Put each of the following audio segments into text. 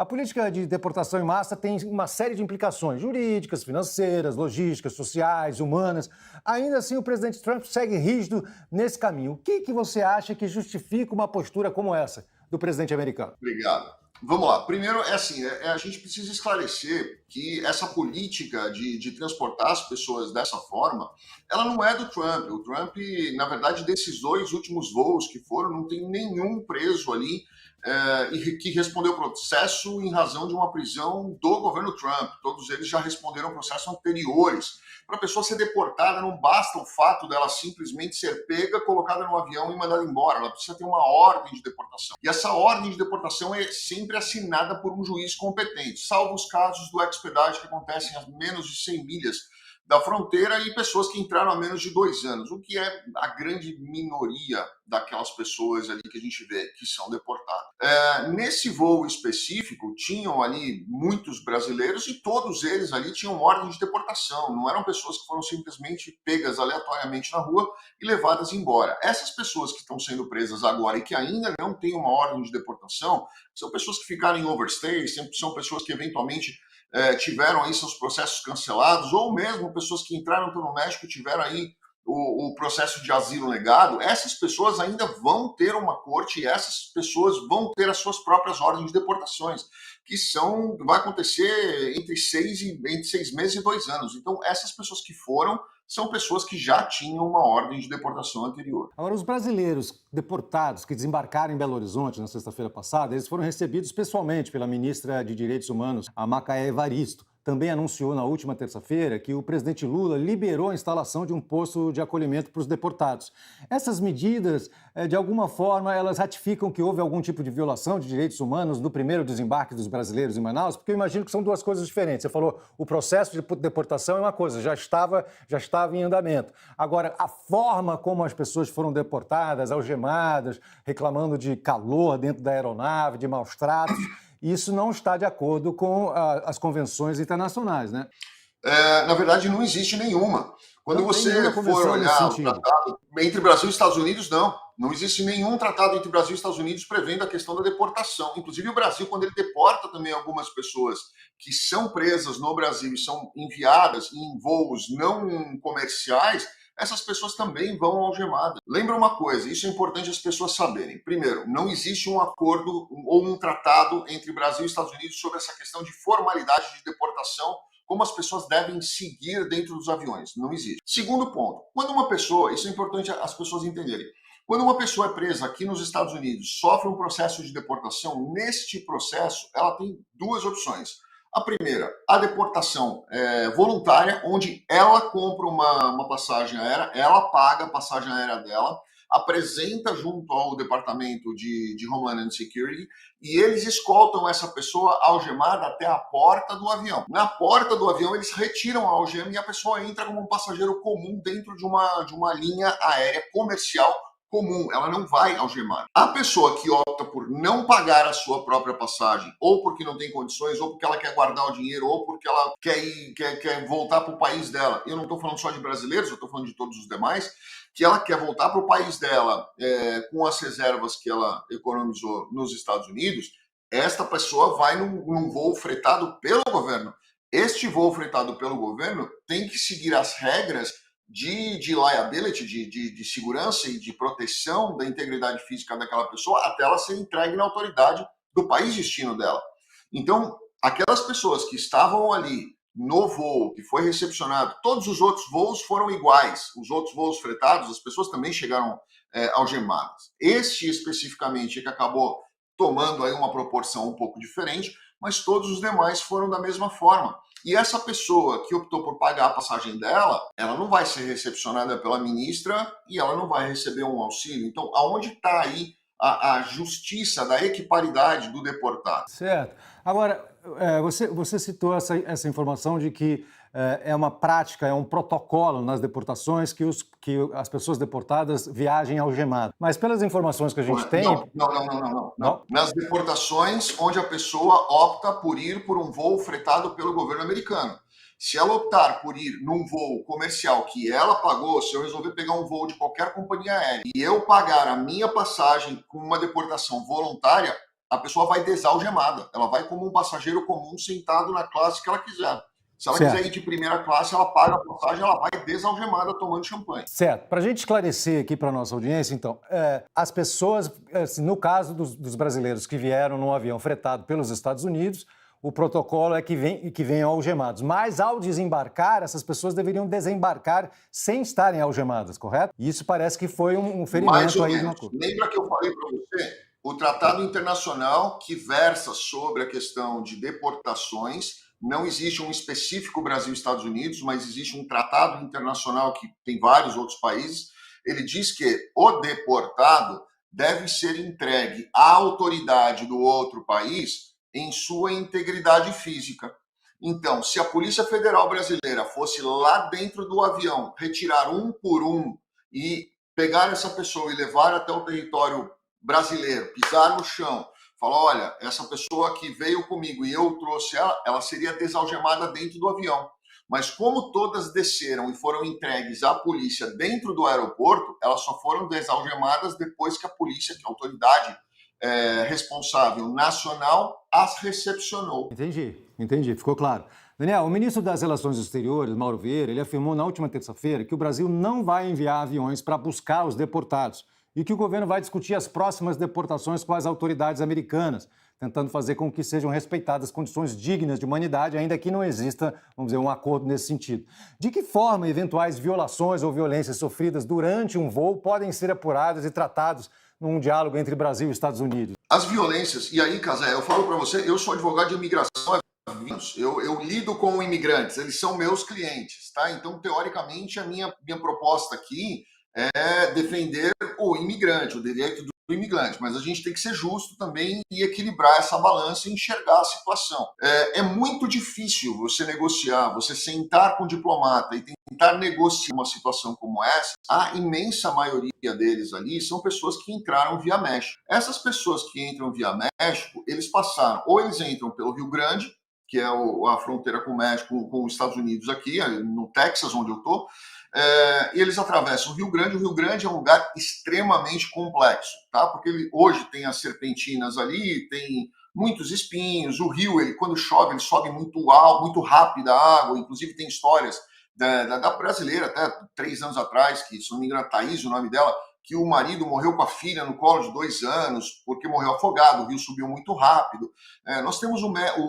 A política de deportação em massa tem uma série de implicações jurídicas, financeiras, logísticas, sociais, humanas. Ainda assim, o presidente Trump segue rígido nesse caminho. O que você acha que justifica uma postura como essa do presidente americano? Obrigado. Vamos lá. Primeiro, a gente precisa esclarecer que essa política de transportar as pessoas dessa forma, ela não é do Trump. O Trump, na verdade, desses dois últimos voos que foram, não tem nenhum preso ali e que respondeu processo em razão de uma prisão do governo Trump. Todos eles já responderam processos anteriores. Para a pessoa ser deportada, não basta o fato dela simplesmente ser pega, colocada no avião e mandada embora. Ela precisa ter uma ordem de deportação. E essa ordem de deportação é sempre assinada por um juiz competente, salvo os casos do expedite que acontecem a menos de 100 milhas da fronteira e pessoas que entraram há menos de 2 anos, o que é a grande minoria daquelas pessoas ali que a gente vê que são deportadas. Nesse voo específico, tinham ali muitos brasileiros e todos eles ali tinham ordem de deportação, não eram pessoas que foram simplesmente pegas aleatoriamente na rua e levadas embora. Essas pessoas que estão sendo presas agora e que ainda não têm uma ordem de deportação, são pessoas que ficaram em overstay, são pessoas que eventualmente tiveram aí seus processos cancelados, ou mesmo pessoas que entraram pelo México e tiveram aí o processo de asilo negado. Essas pessoas ainda vão ter uma corte e essas pessoas vão ter as suas próprias ordens de deportações, que vai acontecer entre 6 meses e 2 anos. Então, essas pessoas que foram são pessoas que já tinham uma ordem de deportação anterior. Agora, os brasileiros deportados que desembarcaram em Belo Horizonte na sexta-feira passada, eles foram recebidos pessoalmente pela ministra de Direitos Humanos, a Macaé Evaristo. Também anunciou na última terça-feira que o presidente Lula liberou a instalação de um posto de acolhimento para os deportados. Essas medidas, de alguma forma, elas ratificam que houve algum tipo de violação de direitos humanos no primeiro desembarque dos brasileiros em Manaus? Porque eu imagino que são duas coisas diferentes. Você falou, o processo de deportação é uma coisa, já estava em andamento. Agora, a forma como as pessoas foram deportadas, algemadas, reclamando de calor dentro da aeronave, de maus tratos, isso não está de acordo com as convenções internacionais, né? Na verdade, não existe nenhuma. Quando você for olhar o tratado entre Brasil e Estados Unidos, não existe nenhum tratado entre Brasil e Estados Unidos prevendo a questão da deportação. Inclusive, o Brasil, quando ele deporta também algumas pessoas que são presas no Brasil e são enviadas em voos não comerciais, essas pessoas também vão algemadas. Lembra uma coisa, isso é importante as pessoas saberem. Primeiro, não existe um acordo ou um tratado entre Brasil e Estados Unidos sobre essa questão de formalidade de deportação, como as pessoas devem seguir dentro dos aviões. Não existe. Segundo ponto, quando uma pessoa, isso é importante as pessoas entenderem, quando uma pessoa é presa aqui nos Estados Unidos, sofre um processo de deportação, neste processo ela tem duas opções. A primeira, a deportação voluntária, onde ela compra uma passagem aérea, ela paga a passagem aérea dela, apresenta junto ao Departamento de Homeland Security e eles escoltam essa pessoa algemada até a porta do avião. Na porta do avião, eles retiram a algema e a pessoa entra como um passageiro comum dentro de uma linha aérea comercial comum, ela não vai algemar. A pessoa que opta por não pagar a sua própria passagem, ou porque não tem condições, ou porque ela quer guardar o dinheiro, ou porque ela quer voltar para o país dela, eu não estou falando só de brasileiros, eu estou falando de todos os demais, que ela quer voltar para o país dela com as reservas que ela economizou nos Estados Unidos, esta pessoa vai num voo fretado pelo governo. Este voo fretado pelo governo tem que seguir as regras de liability, de segurança e de proteção da integridade física daquela pessoa até ela ser entregue na autoridade do país destino dela. Então, aquelas pessoas que estavam ali no voo, que foi recepcionado, todos os outros voos foram iguais. Os outros voos fretados, as pessoas também chegaram algemadas. Este especificamente é que acabou tomando aí uma proporção um pouco diferente, mas todos os demais foram da mesma forma. E essa pessoa que optou por pagar a passagem dela, ela não vai ser recepcionada pela ministra e ela não vai receber um auxílio. Então, aonde está aí a justiça da equiparidade do deportado? Certo. Agora, você citou essa informação de que é uma prática, é um protocolo nas deportações que as pessoas deportadas viajem algemadas. Mas pelas informações que a gente tem... Não. Nas deportações onde a pessoa opta por ir por um voo fretado pelo governo americano. Se ela optar por ir num voo comercial que ela pagou, se eu resolver pegar um voo de qualquer companhia aérea e eu pagar a minha passagem com uma deportação voluntária, a pessoa vai desalgemada. Ela vai como um passageiro comum sentado na classe que ela quiser. Se ela quiser ir de primeira classe, ela paga a passagem, ela vai desalgemada tomando champanhe. Certo. Para a gente esclarecer aqui para a nossa audiência, então, as pessoas, assim, no caso dos brasileiros que vieram num avião fretado pelos Estados Unidos, o protocolo é que venham algemados. Mas, ao desembarcar, essas pessoas deveriam desembarcar sem estarem algemadas, correto? E isso parece que foi um ferimento Mais ou aí. menos. Lembra que eu falei para você? O tratado internacional que versa sobre a questão de deportações, não existe um específico Brasil e Estados Unidos, mas existe um tratado internacional que tem vários outros países. Ele diz que o deportado deve ser entregue à autoridade do outro país em sua integridade física. Então, se a Polícia Federal Brasileira fosse lá dentro do avião retirar um por um e pegar essa pessoa e levar até o território brasileiro, pisar no chão, falar, olha, essa pessoa que veio comigo e eu trouxe ela seria desalgemada dentro do avião. Mas como todas desceram e foram entregues à polícia dentro do aeroporto, elas só foram desalgemadas depois que a polícia, que é a autoridade responsável nacional, as recepcionou. Entendi, ficou claro. Daniel, o ministro das Relações Exteriores, Mauro Vieira, ele afirmou na última terça-feira que o Brasil não vai enviar aviões para buscar os deportados e que o governo vai discutir as próximas deportações com as autoridades americanas, tentando fazer com que sejam respeitadas condições dignas de humanidade, ainda que não exista, vamos dizer, um acordo nesse sentido. De que forma eventuais violações ou violências sofridas durante um voo podem ser apuradas e tratados num diálogo entre Brasil e Estados Unidos? As violências, e aí, Casé, eu falo para você, eu sou advogado de imigração há 20 anos, eu lido com imigrantes, eles são meus clientes, tá? Então, teoricamente, a minha proposta aqui é defender o imigrante, o direito do imigrante, mas a gente tem que ser justo também e equilibrar essa balança e enxergar a situação. É muito difícil você negociar, você sentar com o diplomata e tentar negociar uma situação como essa. A imensa maioria deles ali são pessoas que entraram via México. Essas pessoas que entram via México, eles passaram, ou eles entram pelo Rio Grande, que é a fronteira com o México, com os Estados Unidos aqui, no Texas, onde eu estou, e eles atravessam o Rio Grande. O Rio Grande é um lugar extremamente complexo, tá? Porque hoje tem as serpentinas ali, tem muitos espinhos, o rio, quando chove, ele sobe muito alto, muito rápido a água, inclusive tem histórias da brasileira, até 3 anos atrás, que, se não me engano, Thaís, o nome dela, que o marido morreu com a filha no colo de 2 anos, porque morreu afogado, o rio subiu muito rápido. Nós temos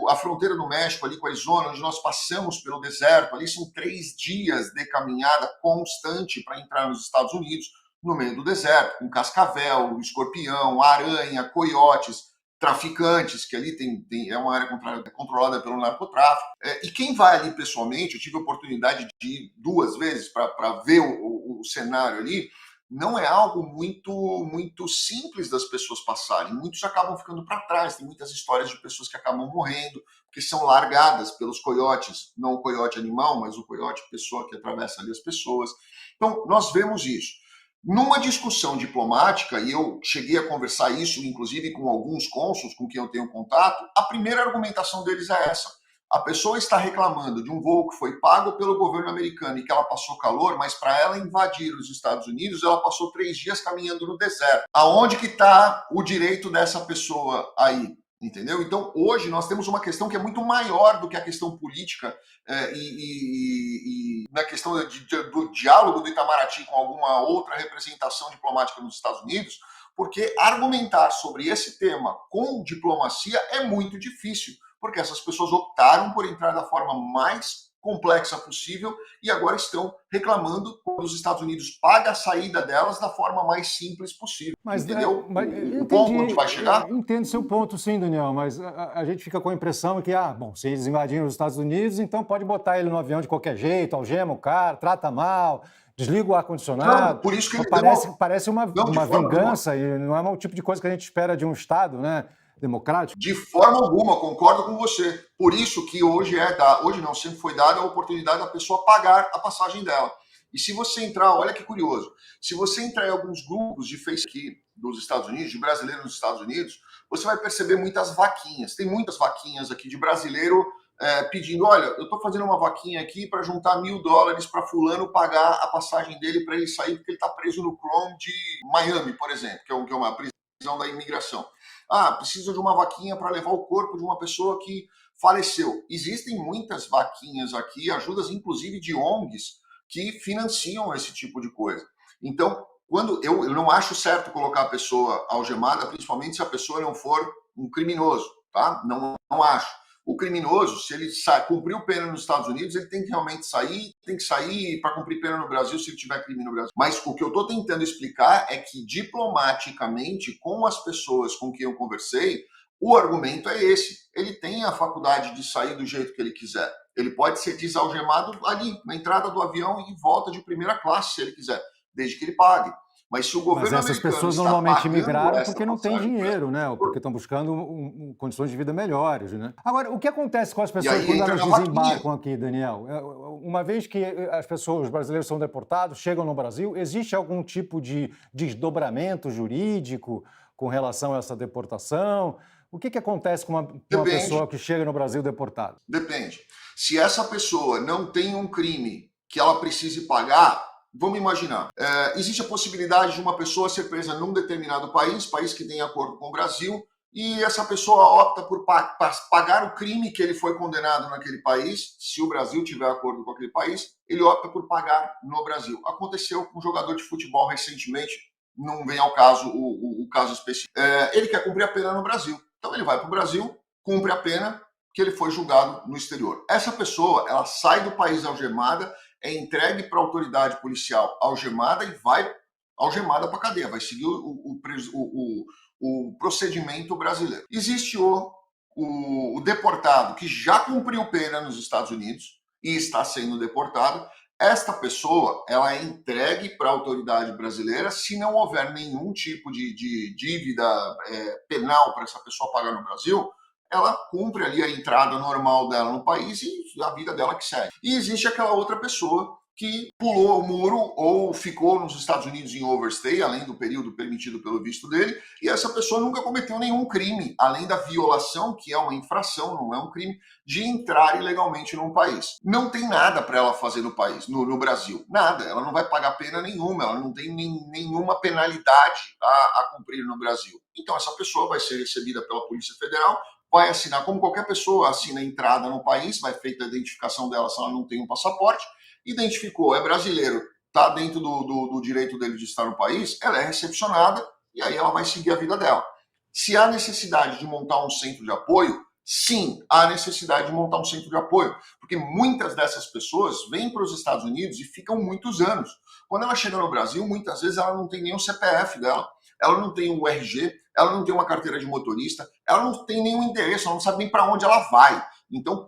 a fronteira do México ali com a Arizona, onde nós passamos pelo deserto, ali são 3 dias de caminhada constante para entrar nos Estados Unidos, no meio do deserto, com cascavel, escorpião, aranha, coiotes, traficantes, que ali é uma área controlada pelo narcotráfico. E quem vai ali pessoalmente, eu tive a oportunidade de ir 2 vezes para ver o cenário ali, não é algo muito simples das pessoas passarem. Muitos acabam ficando para trás. Tem muitas histórias de pessoas que acabam morrendo, que são largadas pelos coiotes, não o coiote animal, mas o coiote pessoa que atravessa ali as pessoas. Então, nós vemos isso. Numa discussão diplomática, e eu cheguei a conversar isso, inclusive, com alguns cônsuls com quem eu tenho contato, a primeira argumentação deles é essa. A pessoa está reclamando de um voo que foi pago pelo governo americano e que ela passou calor, mas para ela invadir os Estados Unidos, ela passou 3 dias caminhando no deserto. Aonde que está o direito dessa pessoa aí? Entendeu? Então, hoje, nós temos uma questão que é muito maior do que a questão política e na questão do diálogo do Itamaraty com alguma outra representação diplomática nos Estados Unidos, porque argumentar sobre esse tema com diplomacia é muito difícil, porque essas pessoas optaram por entrar da forma mais complexa possível e agora estão reclamando quando os Estados Unidos pagam a saída delas da forma mais simples possível. Mas, entendeu? O ponto onde vai chegar? Entendo seu ponto, sim, Daniel, mas a gente fica com a impressão que, se eles invadiram os Estados Unidos, então pode botar ele no avião de qualquer jeito, algema o cara, trata mal, desliga o ar-condicionado. Por isso que ele parece uma vingança e não é o tipo de coisa que a gente espera de um Estado, né? Democrático? De forma alguma, concordo com você. Por isso que hoje não, sempre foi dada a oportunidade da pessoa pagar a passagem dela. E se você entrar, olha que curioso, se você entrar em alguns grupos de Facebook dos Estados Unidos, de brasileiros nos Estados Unidos, você vai perceber muitas vaquinhas. Tem muitas vaquinhas aqui de brasileiro pedindo, olha, eu estou fazendo uma vaquinha aqui para juntar $1.000 para fulano pagar a passagem dele para ele sair, porque ele está preso no Chrome de Miami, por exemplo, que é uma prisão da imigração. Precisa de uma vaquinha para levar o corpo de uma pessoa que faleceu. Existem muitas vaquinhas aqui, ajudas inclusive de ONGs que financiam esse tipo de coisa. Então, quando eu não acho certo colocar a pessoa algemada, principalmente se a pessoa não for um criminoso, tá? Não acho. O criminoso, se ele cumpriu pena nos Estados Unidos, ele tem que realmente sair, tem que sair para cumprir pena no Brasil se ele tiver crime no Brasil. Mas o que eu estou tentando explicar é que, diplomaticamente, com as pessoas com quem eu conversei, o argumento é esse. Ele tem a faculdade de sair do jeito que ele quiser. Ele pode ser desalgemado ali, na entrada do avião e volta de primeira classe, se ele quiser, desde que ele pague. Mas se o governo essas pessoas normalmente migraram porque não têm dinheiro, né? Ou porque estão buscando condições de vida melhores, né? Agora, o que acontece com as pessoas quando elas desembarcam aqui, Daniel? Uma vez que os brasileiros são deportados, chegam no Brasil, existe algum tipo de desdobramento jurídico com relação a essa deportação? O que acontece com uma pessoa que chega no Brasil deportada? Depende. Se essa pessoa não tem um crime que ela precise pagar, vamos imaginar, existe a possibilidade de uma pessoa ser presa num determinado país que tem acordo com o Brasil, e essa pessoa opta por pagar o crime que ele foi condenado naquele país. Se o Brasil tiver acordo com aquele país, ele opta por pagar no Brasil. Aconteceu com um jogador de futebol recentemente, não vem ao caso o caso específico. Ele quer cumprir a pena no Brasil. Então ele vai para o Brasil, cumpre a pena que ele foi julgado no exterior. Essa pessoa, ela sai do país algemada, é entregue para a autoridade policial algemada e vai algemada para a cadeia, vai seguir o procedimento brasileiro. Existe o deportado que já cumpriu pena nos Estados Unidos e está sendo deportado. Esta pessoa, ela é entregue para a autoridade brasileira se não houver nenhum tipo de dívida penal para essa pessoa pagar no Brasil. Ela cumpre ali a entrada normal dela no país e a vida dela que segue. E existe aquela outra pessoa que pulou o muro ou ficou nos Estados Unidos em overstay, além do período permitido pelo visto dele, e essa pessoa nunca cometeu nenhum crime, além da violação, que é uma infração, não é um crime, de entrar ilegalmente num país. Não tem nada para ela fazer no país, no Brasil. Nada. Ela não vai pagar pena nenhuma, ela não tem nenhuma penalidade a cumprir no Brasil. Então essa pessoa vai ser recebida pela Polícia Federal, vai assinar, como qualquer pessoa assina a entrada no país, vai feita a identificação dela se ela não tem um passaporte, identificou, é brasileiro, está dentro do direito dele de estar no país, ela é recepcionada e aí ela vai seguir a vida dela. Se há necessidade de montar um centro de apoio, sim, há necessidade de montar um centro de apoio, porque muitas dessas pessoas vêm para os Estados Unidos e ficam muitos anos. Quando ela chega no Brasil, muitas vezes ela não tem nem o CPF dela, ela não tem o RG, ela não tem uma carteira de motorista, ela não tem nenhum endereço, ela não sabe nem para onde ela vai. Então,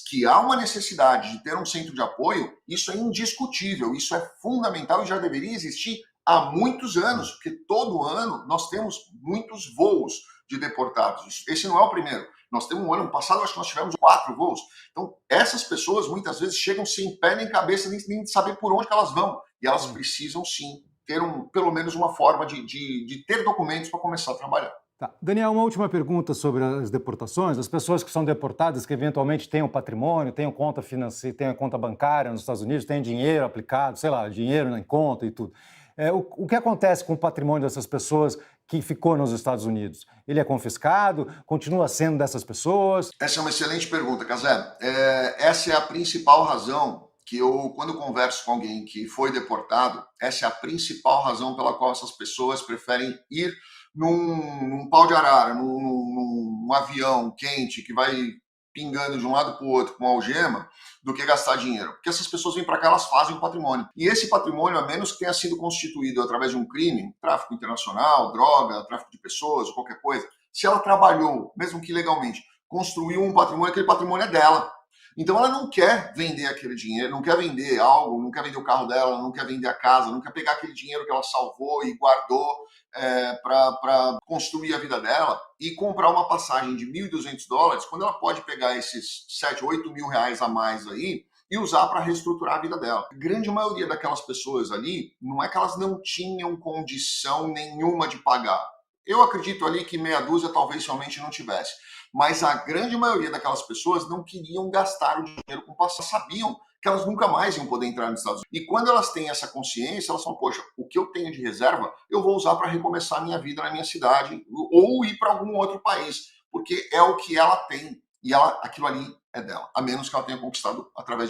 que há uma necessidade de ter um centro de apoio, isso é indiscutível, isso é fundamental e já deveria existir há muitos anos, porque todo ano nós temos muitos voos de deportados. Esse não é o primeiro. Nós temos um ano passado, acho que nós tivemos 4 voos. Então, essas pessoas muitas vezes chegam sem pé nem cabeça, nem saber por onde que elas vão. E elas precisam sim ter pelo menos uma forma de ter documentos para começar a trabalhar. Tá. Daniel, uma última pergunta sobre as deportações. As pessoas que são deportadas, que eventualmente têm um patrimônio, têm conta financeira, têm a conta bancária nos Estados Unidos, têm dinheiro aplicado, sei lá, dinheiro na conta e tudo. O que acontece com o patrimônio dessas pessoas que ficou nos Estados Unidos? Ele é confiscado? Continua sendo dessas pessoas? Essa é uma excelente pergunta, Cazé. Essa é a principal razão que quando converso com alguém que foi deportado, essa é a principal razão pela qual essas pessoas preferem ir num pau de arara, num avião quente que vai pingando de um lado para o outro com algema, do que gastar dinheiro. Porque essas pessoas vêm para cá, elas fazem um patrimônio. E esse patrimônio, a menos que tenha sido constituído através de um crime, tráfico internacional, droga, tráfico de pessoas, ou qualquer coisa, se ela trabalhou, mesmo que ilegalmente, construiu um patrimônio, aquele patrimônio é dela. Então ela não quer vender aquele dinheiro, não quer vender algo, não quer vender o carro dela, não quer vender a casa, não quer pegar aquele dinheiro que ela salvou e guardou para construir a vida dela e comprar uma passagem de $1.200, quando ela pode pegar esses 7, 8 mil reais a mais aí e usar para reestruturar a vida dela. A grande maioria daquelas pessoas ali, não é que elas não tinham condição nenhuma de pagar. Eu acredito ali que meia dúzia talvez somente não tivesse. Mas a grande maioria daquelas pessoas não queriam gastar o dinheiro com passaporte, sabiam que elas nunca mais iam poder entrar nos Estados Unidos. E quando elas têm essa consciência, elas falam, poxa, o que eu tenho de reserva, eu vou usar para recomeçar a minha vida na minha cidade ou ir para algum outro país, porque é o que ela tem e aquilo ali é dela, a menos que ela tenha conquistado através